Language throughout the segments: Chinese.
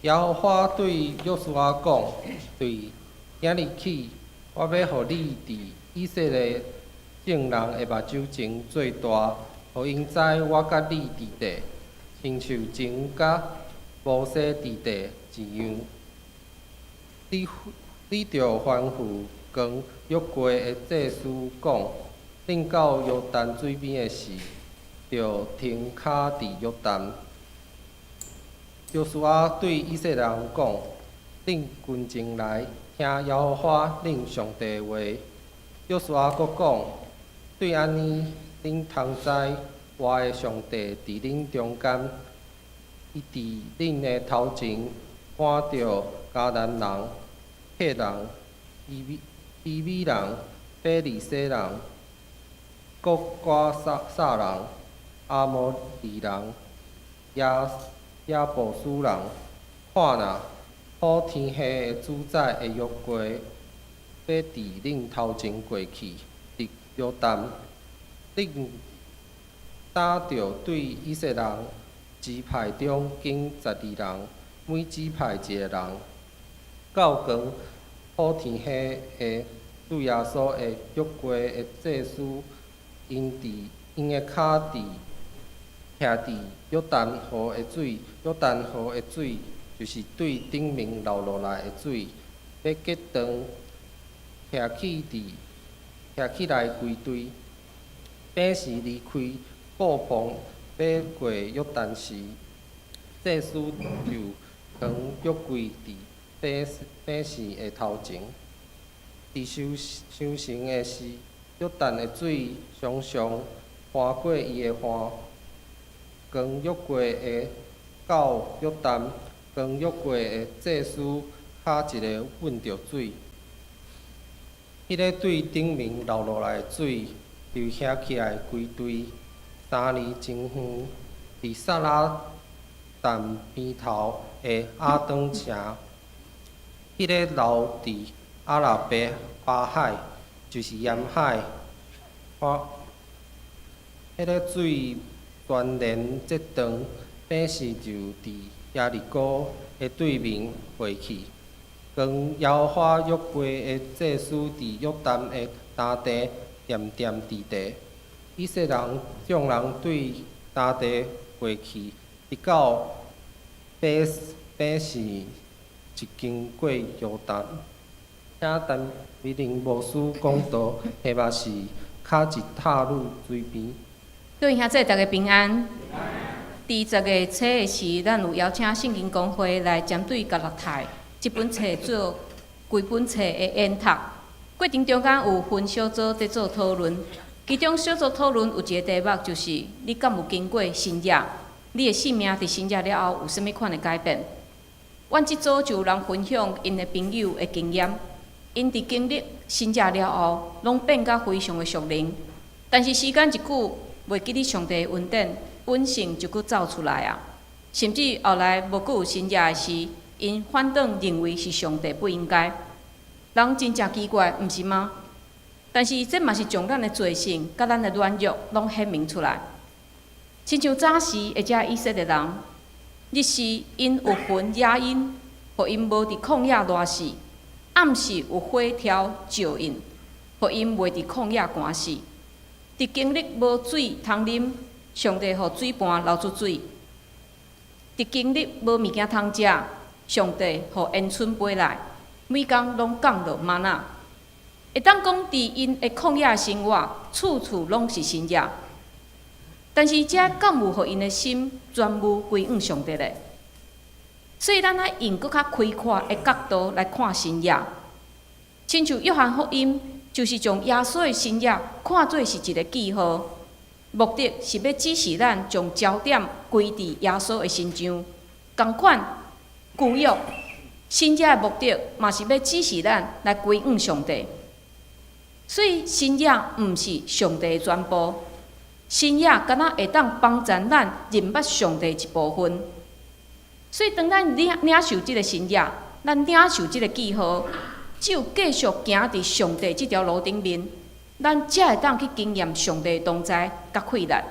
耶和华对约书亚讲：对今日起，我要互你伫以色列众人的目睭前做大，互因知我甲你伫地，亲像前甲摩西伫地一样。你着吩咐跟约柜的祭司讲，恁到约旦水边的时，着停脚伫约旦。约书亚对以色列人讲：恁群前来，听耶和华恁上帝的话。约书亚阁讲：对安尼，恁通知我的上帝伫恁中间，伊伫恁的头前赶着迦南人、赫人、以米人、非利士人、各瓜撒人、阿摩利人、亚布斯人，看哪，普天下的主宰的约柜要伫恁头前过去，入约旦。恁打着对以色列人支派中经12人，每支派一个人，教光普天下的主耶稣的约柜的祭司，因的脚徛伫约旦河的水，约旦河的水就是对顶面流落来的水，要结长，徛起来归队。丙时离开布棚要过约旦时，祭司就放约柜伫丙时的头前。伫收成的时，约旦的水常常翻过伊的岸。跟约柜的到约旦，跟约柜的祭司脚一个吻着水，迄个对顶面流落来的水，就遐起来归队。3年前远，伫撒拉但边头的亚当城，迄个流伫阿拉伯巴海，就是沿海，迄个水。全然折断，丙时就伫耶利哥的对面过去，跟耶和华约柜的祭司伫约旦的担地点伫地。以色列众人对担地过去，直到丙时，一经过约旦。请但米林牧师讲道，题目是脚一踏入水边。各位兄弟，大家平安。伫10月初的时，咱有邀请圣经公会来针对加勒泰这本册做规本册的研读。过程中间有分小组在做讨论，其中小组讨论有一个题目就是：你敢有经过新约？你的性命伫新约了后有甚物款的改变？阮即组就有人分享因的朋友的经验，因伫经历新约了后，拢变甲非常的属灵，但是时间一久。袂记得上帝的恩典，本性就佫走出来啊！甚至后来无佫有新约的时，因反倒认为是上帝不应该。人真正奇怪，毋是吗？但是这嘛是将咱的罪性甲咱的软弱拢显明出来。亲像早时或者以色列人，日时因有分野因，互因无伫旷野热死；暗时有火条照因，互因袂伫旷野寒死。伫经历无水通啉，上帝互水盘流出水；伫经历无物件通食，上帝互烟春飞来，每工拢降落玛纳。会当讲伫因的旷野生活，处处拢是新约，但是这敢有互因的心全部归向上帝咧？所以咱爱用搁较开阔的角度来看新约，亲像约翰福音。就是将耶稣的新约看作是一个记号，目的是要指示咱将焦点归伫耶稣的身上。同款，旧约新约的目的嘛是要指示咱来归向上帝。所以新约毋是上帝的全部，新约敢若会当帮助咱认捌上帝一部分。所以当咱领受即个新约，咱领受即个记号。只有继续行伫上帝这条路顶面，咱才会当去经验上帝的同在甲快乐。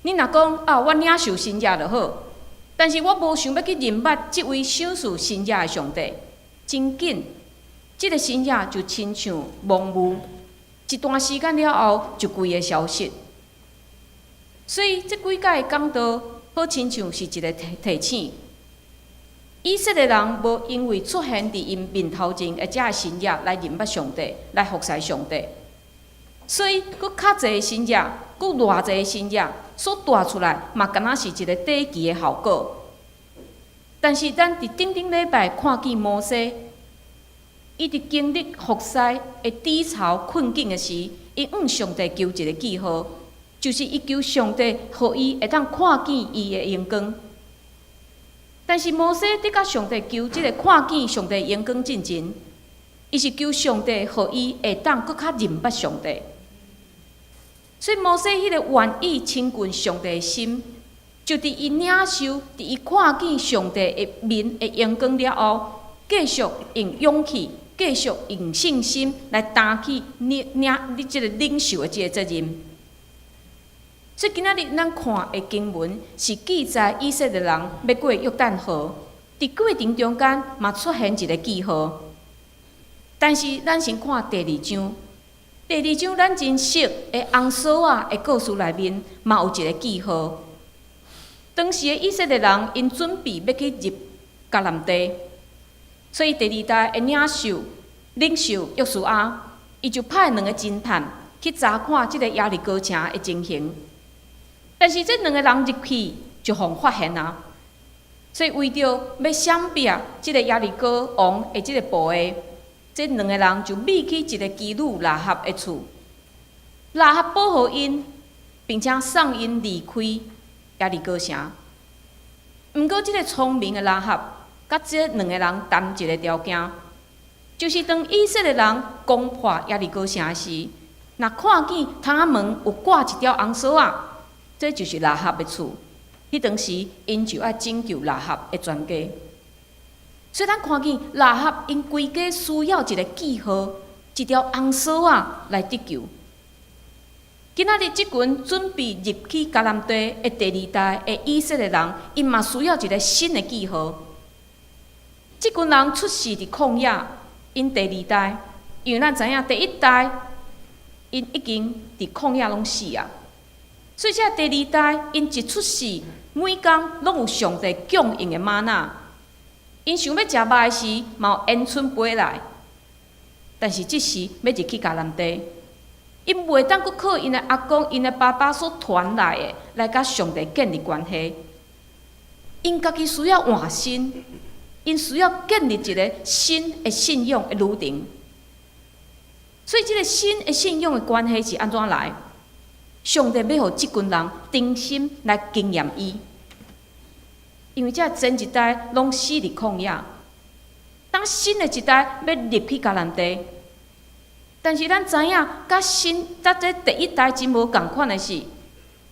你若讲啊，我领受新约就好，但是我无想要去认捌即位赏赐新约的上帝。真紧，即个新约就亲像蒙雾，一段时间了后就规个消失。所以这几届讲道，好亲像是一个提醒。以色列人无因为出现伫因面头前的这新约来认捌上帝，来服侍上帝，所以佫较侪的新约，佫偌侪的新约所带出来，嘛敢若是一个短期的效果。但是咱伫顶礼拜看见摩西，伊伫经历服侍的低潮困境的时，伊向上帝求一个记号，就是伊求上帝，互伊会当看见伊的荣光。但是摩西伫甲上帝求即个看见上帝荣光进前，伊是求上帝，互伊会当搁较认捌上帝。所以摩西迄个愿意亲近上帝的心，就伫伊领受，伫伊看见上帝的面的荣光了后，继续用勇气，继续用信心来担起你即个领袖的即个责任。所以今仔日咱看的经文是记载以色列人要过约旦河，伫过程中间嘛出现一个记号。但是咱先看第二章，第二章咱真熟的红锁仔的故事内面嘛有一个记号。当时的以色列人因准备要去入迦南地，所以第二代的领袖约书亚，伊就派2个侦探去查看即个耶利哥城的情形。但是这2个人入去就互发现啊，所以为着要闪避即个耶利哥王的即个部下，这2个人就秘去一个妓女拉合的厝，拉合保护因，并且送因离开耶利哥城。毋过，即个聪明的拉合，甲这2个人谈一个条件，就是当以色列人攻破耶利哥城时，若看见窗仔门有挂一条红锁仔，这就是拉合的厝。迄当时，因就要拯救拉合的全家。所以，咱看见拉合因规家需要一个记号，一条红锁仔来得救。今仔日即群准备入去迦南地的第2代的以色列人，因嘛需要一个新的记号。即群人出世伫旷野，因第2代，因为咱知影第1代因已经伫旷野拢死啊，所以这第2代因一出世，每工拢有上帝供应的玛纳。因想要食肉的时，嘛有鹌鹑飞来，但是即时要入去迦南地。因袂当阁靠因的阿公、因的爸爸所传来的，来甲上帝建立关系。因家己需要换新，因需要建立一个新的信仰的路程。所以，这个新的信仰的关系是安怎来？上帝要互即群人真心来经验伊，因为这前1代拢死伫旷野，当新的1代要入去迦南地。但是咱知影，甲这第1代真无共款的是，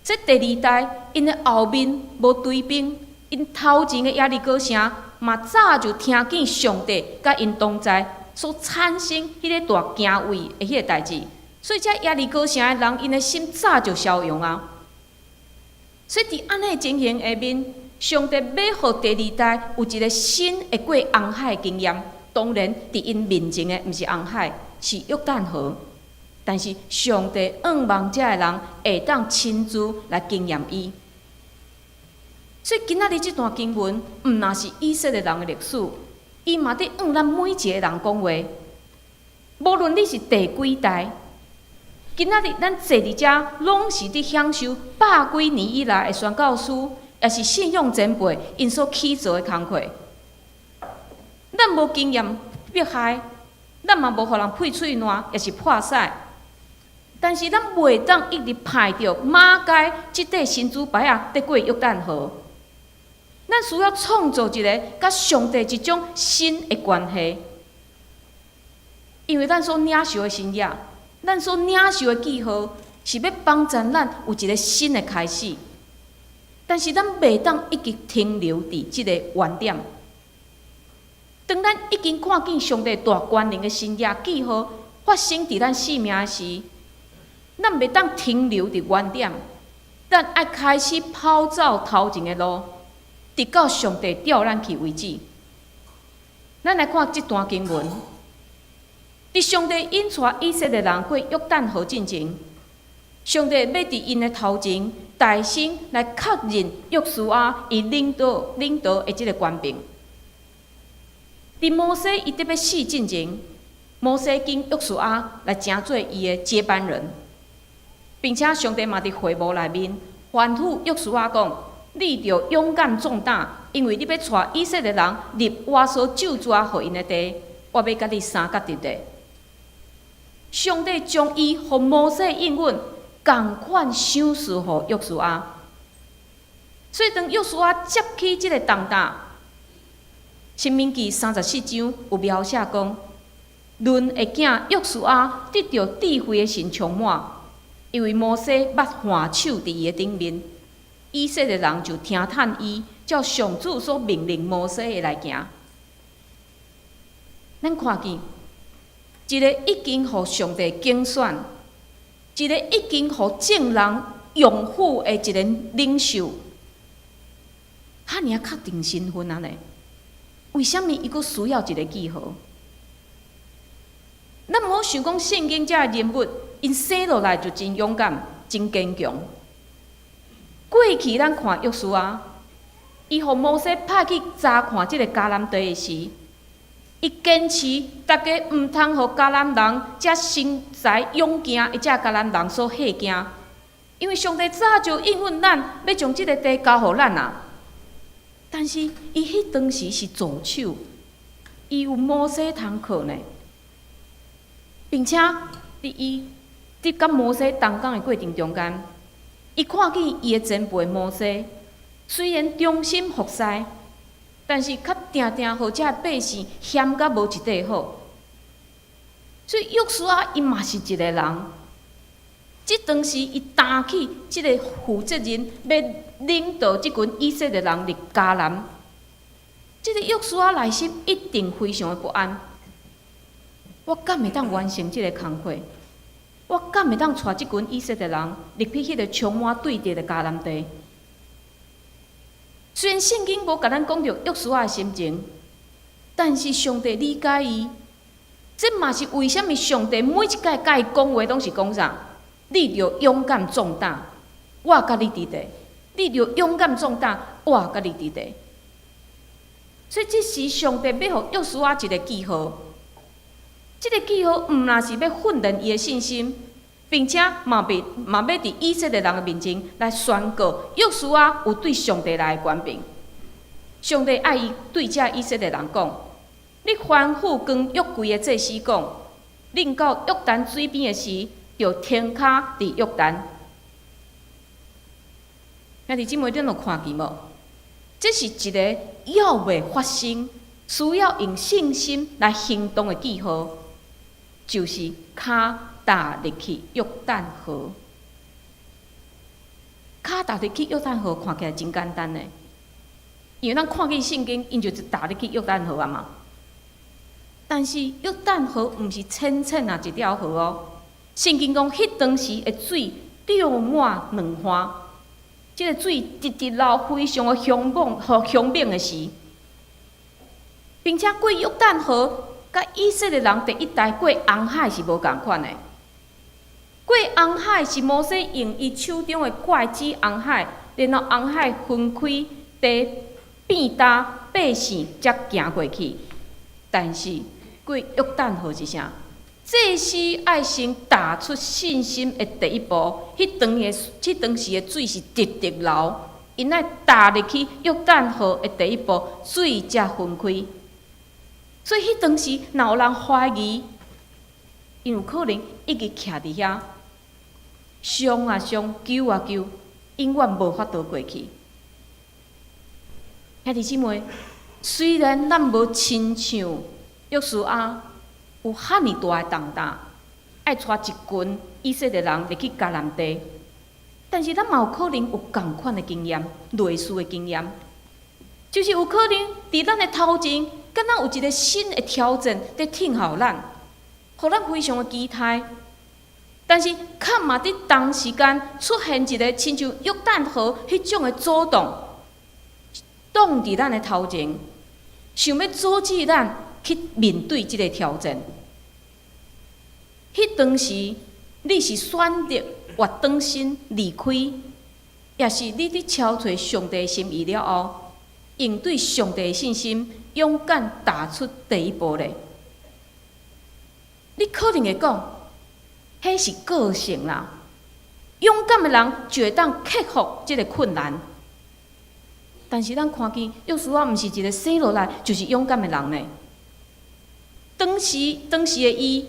这第2代因的后面无追兵，因头前的耶利哥城嘛早就听见上帝甲因同在所产生迄个大敬畏的迄个代志，所以这耶利哥城的人因的心早就消融啊。所以伫安尼情形下面，上帝要互第2代有一个新的过红海的经验。当然，伫因面前的毋是红海，是约旦河。但是上帝仰望这个人会当亲自来经验伊。所以今仔日这段经文，毋若是以色列人的历史，伊嘛伫向咱每一个人讲话。无论你是第几代，今仔日咱坐伫遮，拢是伫享受百几年以来的宣教师，也是信仰前辈因所起造的工课。咱无经验迫害，咱嘛无互人配喙烂，也是破屎。但是咱袂当一直派着马街即块新主牌啊，得过约旦河。咱需要创造一个甲上帝一种新的关系，因为咱所领受的新约，咱所领受的记号，是要帮助咱有一个新的开始。但是咱袂当一直停留伫即个原点。当咱已经看见上帝大权能的新约记号发生伫咱生命时，咱袂当停留伫原点，咱爱开始跑走头前的路。直到上帝调咱去为止。咱来看这段经文，伫上帝引带以色列人过约旦河进前，上帝要伫因的头前大声来确认约书亚伊领导的这个权柄。伫摩西伊特要死进前，摩西经约书亚来成做伊的接班人，并且上帝嘛伫会幕内面吩咐约书亚讲：你着勇敢壮胆，因为你要带以色列人入我所咒诅互因的地，我要甲你三角地地。上帝将伊互摩西应允，共款赏赐互约书亚。所以当约书亚接起即个重担，申命记34章有描写讲，论的囝约书亚得到智慧的神充满，因为摩西捌换手伫伊的顶面，以色列人就听叹伊，照上主所命令摩西的来行。咱看见一个已经互上帝竞选，一个已经互众人拥护的一个领袖，遐尔确定身份啊呢？为什么伊阁需要一个记号？咱毋好想讲圣经遮的人物，因生落来就真勇敢、真坚强。过去咱看约书亚，伊互摩西派去查看即个迦南地的时，伊坚持大家毋通互迦南人遮身材勇健的遮迦南人所吓惊，因为上帝早就应允咱要将即个地交互咱啊。但是伊迄当时是助手，伊有摩西通靠呢，并且伫甲摩西同工的过程中间，伊看见伊的前辈摩西虽然忠心服侍，但是较定定互遮百姓嫌甲无一块好。所以约书亚伊嘛是一个人，即当时伊担起即个负责任，要领导即群以色列人入迦南。即个约书亚内心一定非常的不安。我敢会当完成即个工作？我敢会当带即群以色列人入去迄个充满对敌的迦南地？虽然圣经无甲咱讲着约书亚的心情，但是上帝理解伊。这嘛是为什么上帝每一届甲伊讲话拢是讲啥？你着勇敢壮胆，我甲你伫地；你着勇敢壮胆，我甲你伫地。所以这时上帝要互约书亚一个记号，这个记号毋若是要训练伊的信心，并且嘛要伫以色列人的面前来宣告约书亚有对上帝来的权柄。上帝爱伊对遮以色列人讲：你吩咐跟约柜的祭司讲，恁到约旦水边的时，就停脚伫约旦。兄弟姊妹，恁有看见无？这是一个要未发生，需要用信心来行动的记号，就是脚踏入去约旦河。脚踏入去约旦河看起来真简单呢，因为咱看见圣经，因就是踏入去约旦河啊嘛。但是约旦河毋是浅浅啊一条河哦，圣经讲迄当时的水流满两岸，即个水直直流，非常的凶猛的时，并且过约旦河，甲以色列人第一代过红海是无共款的。过红海是摩西用伊手中的筷子红海，然后红海分开，地变大，百姓才行过去。但是过约旦河是啥？这是爱先踏出信心的第一步。迄当时的水是直直流，因爱踏入去约旦河的第一步，水才分开。所以迄当时，若有人怀疑，因有可能一直徛伫遐，伤啊伤，救啊救，永远无法度过去。兄弟姊妹，虽然咱无亲像约书亚有遐尼大的重担，爱带一群以色列人入去迦南地，但是咱嘛有可能有共款的经验，类似的经验，就是有可能伫咱的头前，敢若有一个新的挑战在等候咱，互咱非常的期待。但是，较嘛伫同时间出现一个亲像约旦河迄种的阻挡，挡伫咱的头前，想要阻止咱去面对即个挑战。迄当时，你是选择活转身离开，也是你伫超找上帝的心意了后，用对上帝的信心，勇敢踏出第一步咧？你可能会讲，迄是个性啦。勇敢的人就会当克服即个困难。但是咱看见，约书亚毋是一个生落来就是勇敢的人呢。当时的伊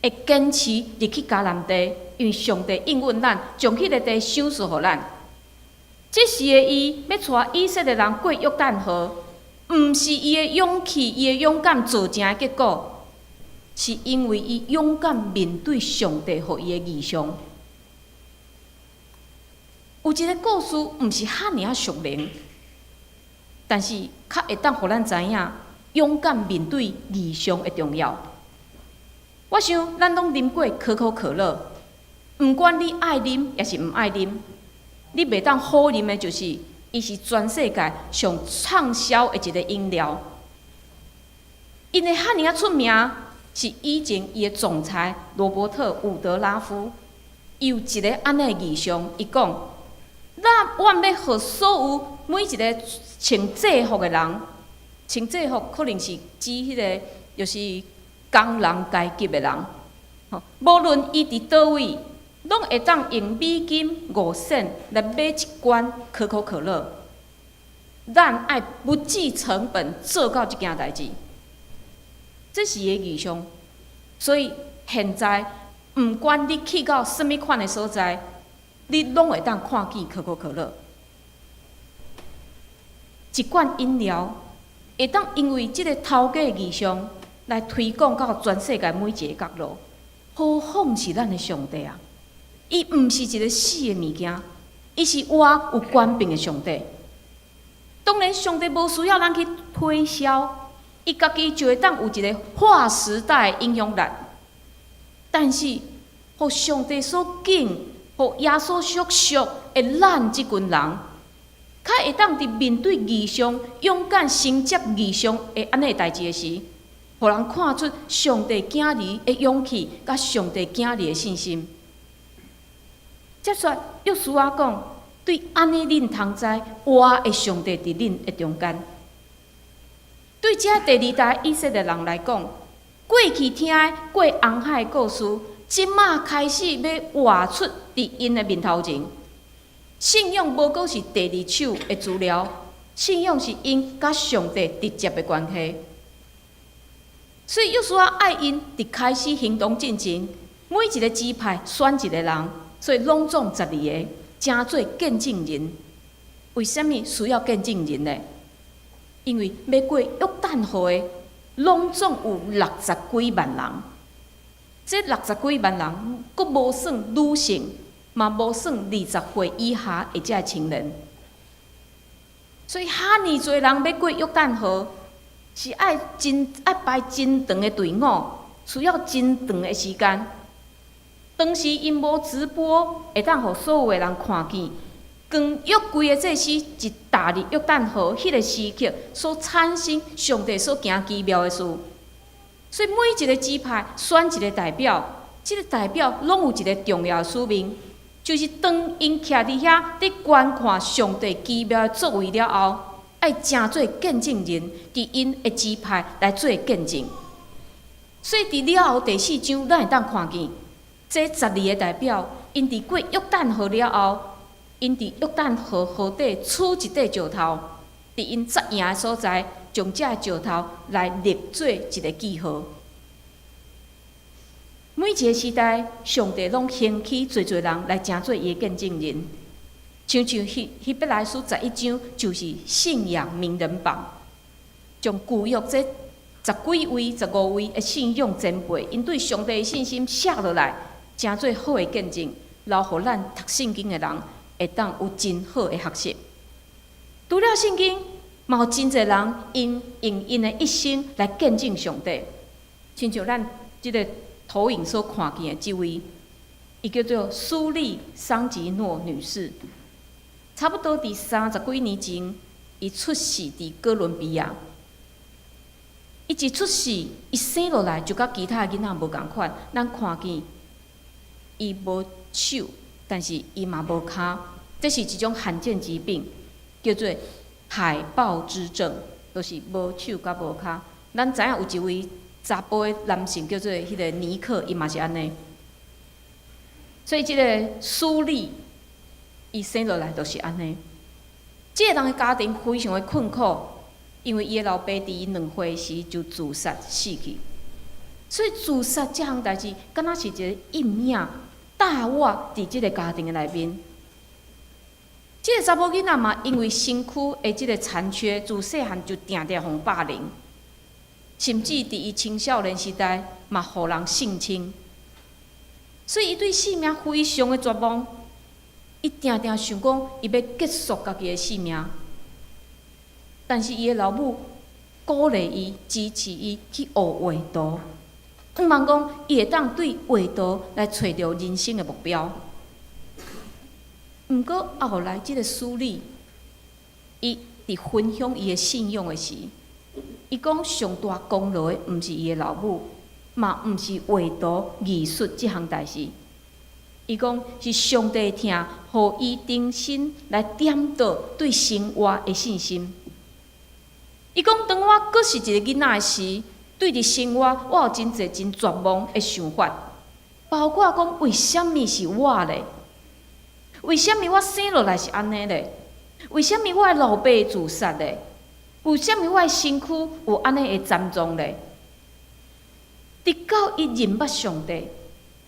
会坚持入去迦南地，因为上帝应允咱，将迄个地赏赐互咱。这时的伊要带以色列人过约旦河，毋是伊的勇气、伊的勇敢做成的结果，是因为伊勇敢面对上帝予伊的异象。有一个故事，毋是遐尔熟灵，但是较会当互咱知影，勇敢面对异象的重要。我想，咱拢啉过可口可乐，毋管你爱啉也是毋爱啉，你袂当好啉的就是，伊是全世界上畅销的一个饮料。因为遐尔出名，是以前伊的总裁罗伯特·伍德拉夫有一个安尼的异象，伊讲。我要互所有每一个穿制服的人，穿制服可能是指迄个就是工人阶级的人，无论伊伫倒位，拢会当用美金5 来买一罐可口可乐。咱爱不计成本做到即件代志，这是伊的异象。所以现在，毋管你去到什么款的所在。你拢会当看见可口可乐，一罐饮料会当因为即个头家的异象来推广到全世界每一个角落。何况是咱的上帝啊！伊毋是一个死的物件，伊是活有权柄的上帝。当然，上帝无需要咱去推销，伊家己就会当有一个划时代的影响力。但是，互上帝所敬。互耶稣所属的咱即群人，较会当伫面对异象，勇敢承接异象的安尼代志的时，互人看出上帝囝儿的勇气，甲上帝囝儿的信心。接说约书亚讲，对安尼恁通知，活的上帝伫恁的中间。对这第二代以色列人来讲，过去听的过红海的故事。即马开始要活出伫因的面头前，信仰无过是第二手的资料，信仰是因甲上帝直接的关系。所以约书亚爱因伫开始行动进前，每一个支派选一个人，所以拢总12个，诚做见证人。为什么需要见证人呢？因为要过约旦河的，拢总有60几万人。这60几万人，佫无算女性，嘛无算20岁以下的这青年，所以遐尼侪人要过约旦河，是爱排真长的队伍，需要真长的时间。当时因无直播，会当互所有的人看见，光约柜的这时一踏入约旦河，迄个时刻所产生上帝所行奇妙的事。所以每一个支派选一个代表，这个代表拢有一个重要的使命，就是当因徛伫遐，伫观看上帝奇妙的作为了后，爱诚做见证人，伫因的支派来做见证。所以伫了后第4章，咱会当看见这12个代表，因伫过约旦河了后，因伫约旦河河底取一块石头，伫因扎营的所在。将这石头来立做一个记号。每一个时代，上帝拢兴起侪侪人来成做伊的见证人。像希伯来书11章就是信仰名人榜，将旧约这10几位、15位的信仰前辈，因对上帝的信心写落来，成做好的见证，留互咱读圣经的人会当有真好的学习。除了圣经。嘛有真侪人用因的一生来见证上帝，亲像咱即个投影所看见的这位，伊叫做苏利桑吉诺女士。差不多伫30几年前，伊出世伫哥伦比亚。伊一出世，伊生落来就甲其他囡仔无共款。咱看见伊无手，但是伊嘛无骹，这是一种罕见疾病，叫做海豹之症，就是无手甲无骹。咱知影有一位查甫的男性叫做迄个尼克，伊嘛是安尼。所以即个苏丽，伊生落来就是安尼。即个人的家庭非常的困苦。因为伊的老爸伫伊2岁时就自杀死去，所以自杀这项代志，敢若是一个阴影大活伫即个家庭的内面。即个查某囡仔嘛，因为身躯的即个残缺，自细汉就定定互霸凌，甚至伫伊青少年时代嘛，互人性侵，所以伊对性命非常的绝望。伊定定想讲，伊要结束家己的性命。但是伊的老母鼓励伊、支持伊去学画图，希望讲伊会当对画图来找到人生的目标。毋过后来，即个苏丽，伊伫分享伊的信仰的时，伊讲上大功劳的毋是伊的老母，嘛毋是画图艺术即项代志。伊讲是上帝听，互伊重新来点倒对生活的信心。伊讲，当我阁是一个囡仔时，对伫生活，我有真侪真绝望的想法，包括讲为什么是我咧？为什么我生落来是安尼咧？为什么我的老爸自杀咧？为什么我的身躯有安尼的惨状咧？直到伊认捌上帝，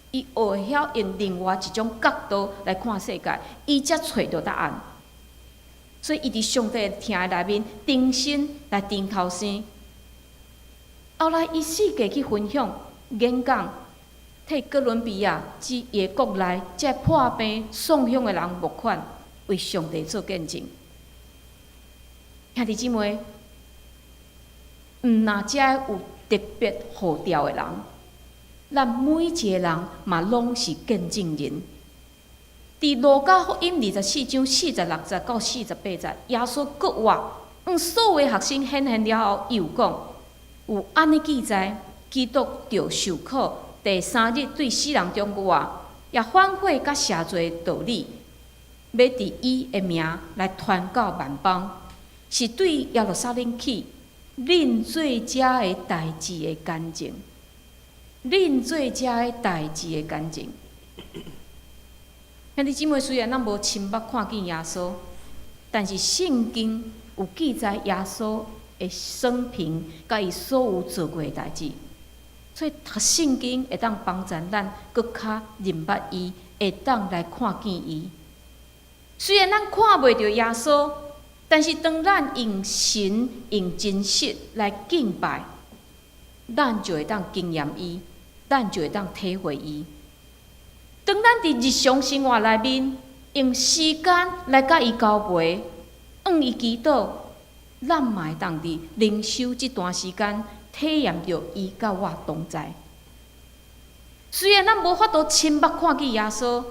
伊学晓用另外一种角度来看世界，伊才找到答案。所以，伊伫上帝听的内面，重新来定头生。后来，伊世界去分享、演讲，替哥伦比亚及伊国内这破病送乡的人募款，为上帝做见证。兄弟姊妹，若遮有特别好调的人，咱每一个人嘛，拢是见证人。伫路加福音24章46节到48节，耶稣搁话，所有的学生显现了后，又讲有安尼记载：基督着受苦，第3日对死人中活，也反悔甲赦罪道理，要伫伊的名来传到万邦，是对耶路撒冷起恁做遮的代志的干净，恁做遮的代志的干净。兄弟姊妹，虽然咱无亲目看见耶稣，但是圣经有记载耶稣的生平，甲伊所有做过的代志，所以读圣经会当帮助咱搁较认捌伊，会当来看见伊。虽然咱看袂到耶稣，但是当咱用神、用真实来敬拜，咱就会当经验伊，咱就会当体会伊。当咱伫日常生活内面用时间来甲伊交陪，伊祈祷，咱嘛会当伫灵修这段时间体验着伊甲我同在。虽然咱无法度亲目看见耶稣，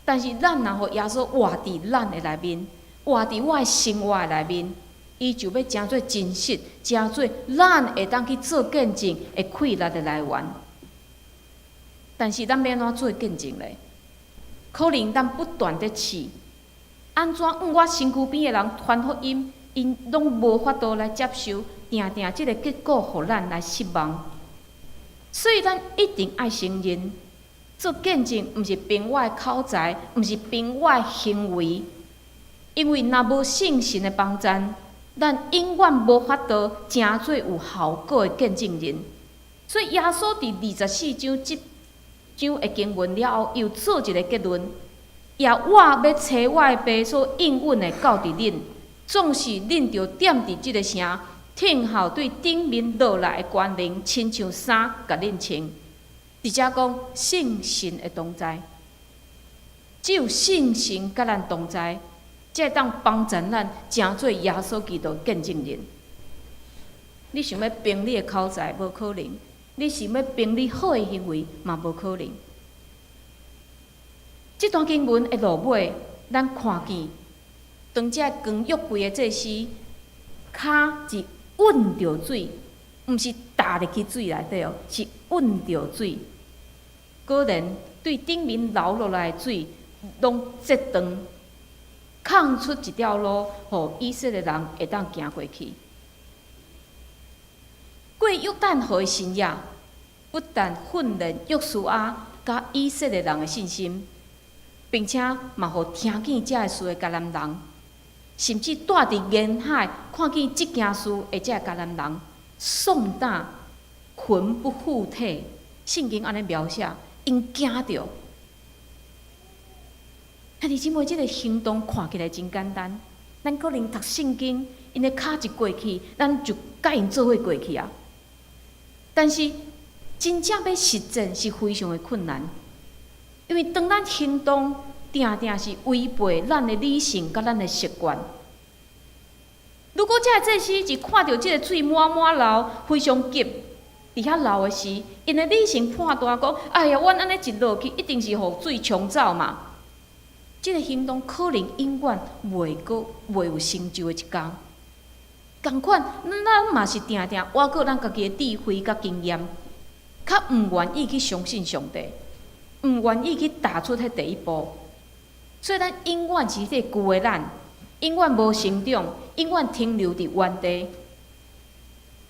但是咱若互耶稣活伫咱的内面，活伫我的生活的内面，伊就要诚做真实，诚做咱会当去做见证的气力的来源。但是咱要安怎做见证咧？可能咱不断地试，安怎我身躯边的人传福音，因拢无法度来接受，定定即个结果，互咱来失望。所以咱一定爱承认，做见证毋是凭我的口才，毋是凭我的行为，因为若无圣神的帮助，咱永远无法度诚做有效果的见证人。所以耶稣伫24章即章的经文了后，又做一个结论：也我要找我的爸所应允的交伫恁，总是恁着踮伫即个城，听候对顶面落来的官灵，亲像衫甲恁穿。直接讲圣神的同在，只有圣神甲咱同在，才会当帮助咱诚做耶稣基督见证人。你想要凭你的口才，无可能；你想要凭你好的行为，嘛无可能。这段经文的落尾，咱看见，当这光约柜的祭司骹是稳着水，毋是踏入去水内底哦，是稳着水。果然对顶面流落来的水，拢截断，空出一条路，互以色列人会当行过去。过约旦河的新野，不但训练约书亚甲以色列人的信心，并且嘛，互听见这个事的迦南人，甚至住伫沿海看见这件事的这个迦南人，丧胆、魂不附体。圣经安尼描写，因惊着。兄弟姊妹，这个行动看起来真简单，咱可能读圣经，因的骹一过去，咱就甲因做伙过去啊。但是真正要实践是非常的困难，因为当咱行动定定是违背咱的理性甲咱的习惯。如果这个祭司是看到这个水满满流，非常急，伫遐流的时，因的理性判断讲：哎呀，阮安尼一落去，一定是互水冲走嘛。这个行动可能永远袂有成就的一天。同款，咱嘛是定定挖过咱家己的智慧甲经验，较毋愿意去相信上帝，毋愿意去踏出迄第一步，所以咱永远是迄个旧的咱，永远无成长，永远停留伫原地。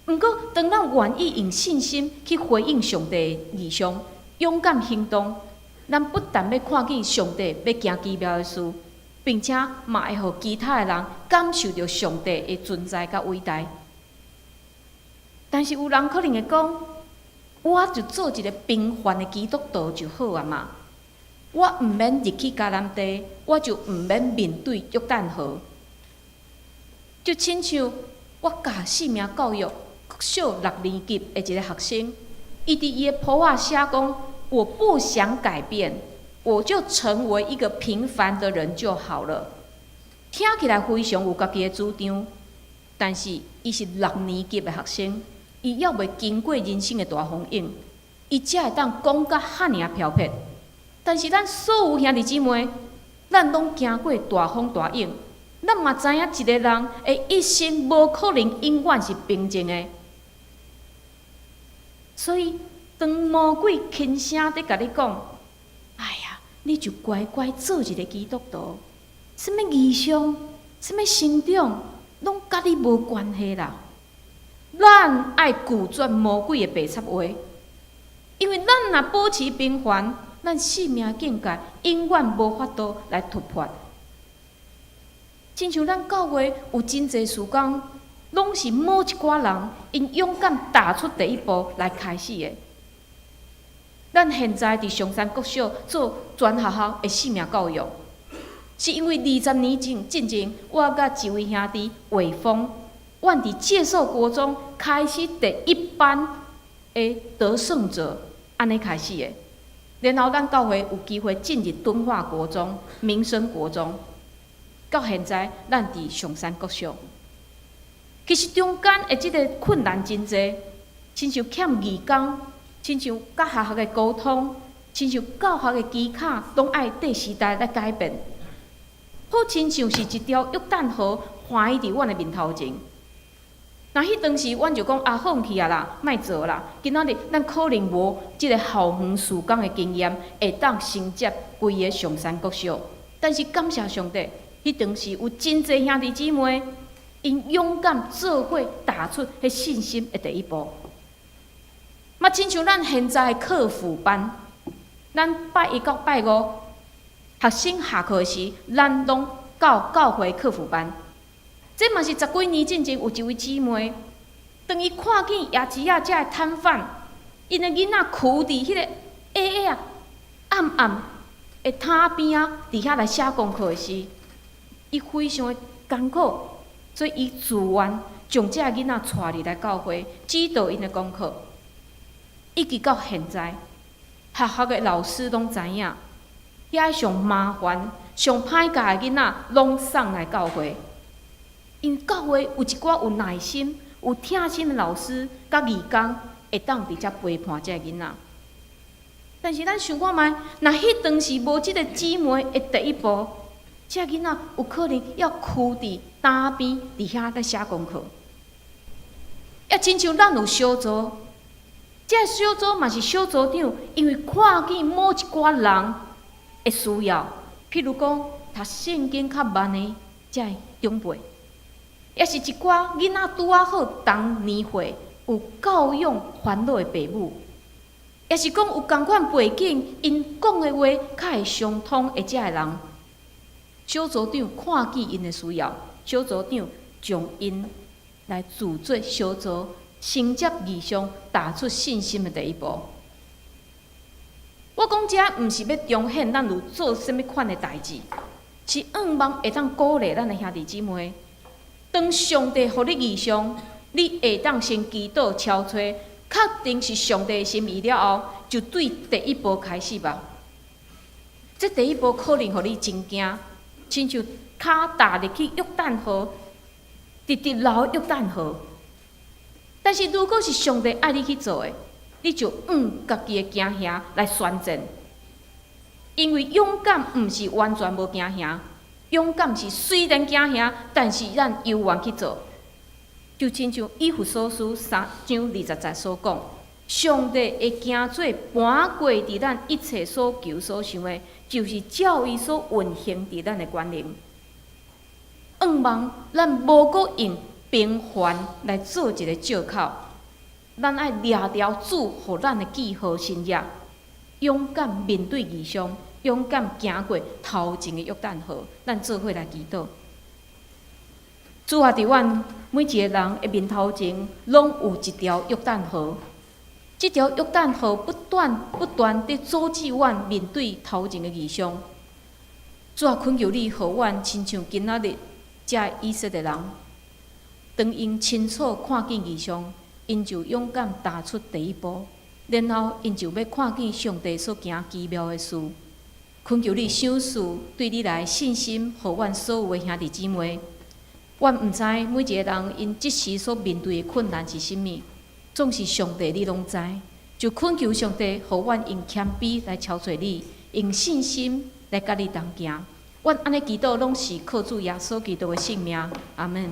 毋过，当咱愿意用信心去回应上帝的异象，勇敢行动，咱不但要看见上帝要行奇妙的事，并且嘛会互其他的人感受到上帝的存在甲伟大。但是有人可能会讲，我就做一个平凡的基督徒就好啊嘛，我毋免入去迦南地，我就毋免面对约旦河。就亲像我教生命教育小6年级的一个学生，伊伫伊的簿仔写讲：我不想改变。我就成为一个平凡的人就好了，听起来非常有家己的主张，但是伊是6年级的学生，伊还未经过人生的大风影，伊才会当讲甲遐尔飘撇。但是咱所有兄弟姊妹，咱拢经过大风大影，咱嘛知影一个人的一生无可能永远是平静的。所以，当魔鬼轻声地甲你讲，你就乖乖做一个基督徒，什么异象、什么成长，拢甲你无关系啦。咱爱拒绝魔鬼的白插话，因为咱若保持平凡，咱生命境界永远无法度来突破。亲像咱教会有真侪事工，拢是某一寡人因勇敢踏出第一步来开始的。咱现在伫上山国小做全学校的生命教育，是因为20年前，我甲一位兄弟魏峰，阮伫介寿国中开始第一班的得胜者，安尼开始的。然后咱教会有机会进入敦化国中、民生国中，到现在咱伫上山国小。其实中间的即个困难真侪，亲像欠义工。亲像甲学校的沟通，亲像教学的基础，拢爱对时代来改变。好亲像是一条约旦河划伫阮的面头前。那迄当时，阮就讲放弃啊啦，莫做啦。今仔日咱可能无即个校园事工的经验，会当承接规个上山国小。但是感谢上帝，迄当时有真侪兄弟姊妹，因勇敢做伙踏出迄信心的第一步。嘛，亲像咱现在的课辅班，咱拜一到拜五，学生下课时，咱拢到教会课辅班。这嘛是10几年前有一位姊妹，当伊看见夜市仔遮的摊贩，因的囡仔徛伫迄个暗暗的摊边啊，伫遐来写功课的时，伊非常的艰苦，所以伊自愿将遮个囡仔带入来教会，指导因的功课。一直到现在，学校的老师拢知影，遐上麻烦、上歹教的囡仔，拢送来教会。因为教会有一寡有耐心、有疼心的老师甲义工，会当直接陪伴这个囡仔。但是咱想看觅，若迄当时无即个姊妹的第一步，遮囡仔有可能要徛伫单边伫遐咧写功课。也亲像咱有小组，遮小组嘛是小组长，因为看见某一寡人的需要，譬如讲读圣经较慢的遮长辈，也是一寡囡仔拄啊好同年岁有教养烦恼的父母，也是讲有共款背景，因讲的话较会相通的遮个人。小组长看见因的需要，小组长将因来组做小组，承接义上踏出信心的第一步。我讲遮毋是要彰显咱有做甚物款的代志，是望会当鼓励咱的兄弟姊妹。当上帝予你义上，你会当先祈祷敲吹，确定是上帝的心意了后，就对第一步开始吧。这第一步可能予你真惊，亲像脚踏入去约旦河，直直流约旦河。但是如果是上帝爱你去做的，你就家己的惊吓来宣战。因为勇敢毋是完全无惊吓，勇敢是虽然惊吓，但是咱犹原去做。就亲像以弗所书3章20节所讲，上帝会行做盘过伫咱一切所求所想的，就是照伊所运行伫咱的权能。望咱无搁用平凡来做一个借口，咱爱掠条主互咱的记号新约，勇敢面对异象，勇敢行过头前的约旦河。咱做伙来祈祷。主啊，伫阮每一个人的面头前，拢有一条约旦河。这条约旦河不断地阻止阮面对头前的异象。主啊，恳求你，互阮亲像今仔日遮以色列人，当因清楚看见异象，因就勇敢踏出第一步，然后因就要看见上帝所行奇妙的事。恳求你赏赐对你来信心，互阮所有的兄弟姊妹。阮毋知每一个人因即时所面对的困难是甚物，总是上帝你拢知。就恳求上帝，互阮用谦卑来超找你，用信心来甲你同行。阮安尼祈祷，拢是靠主耶稣基督的性命。阿门。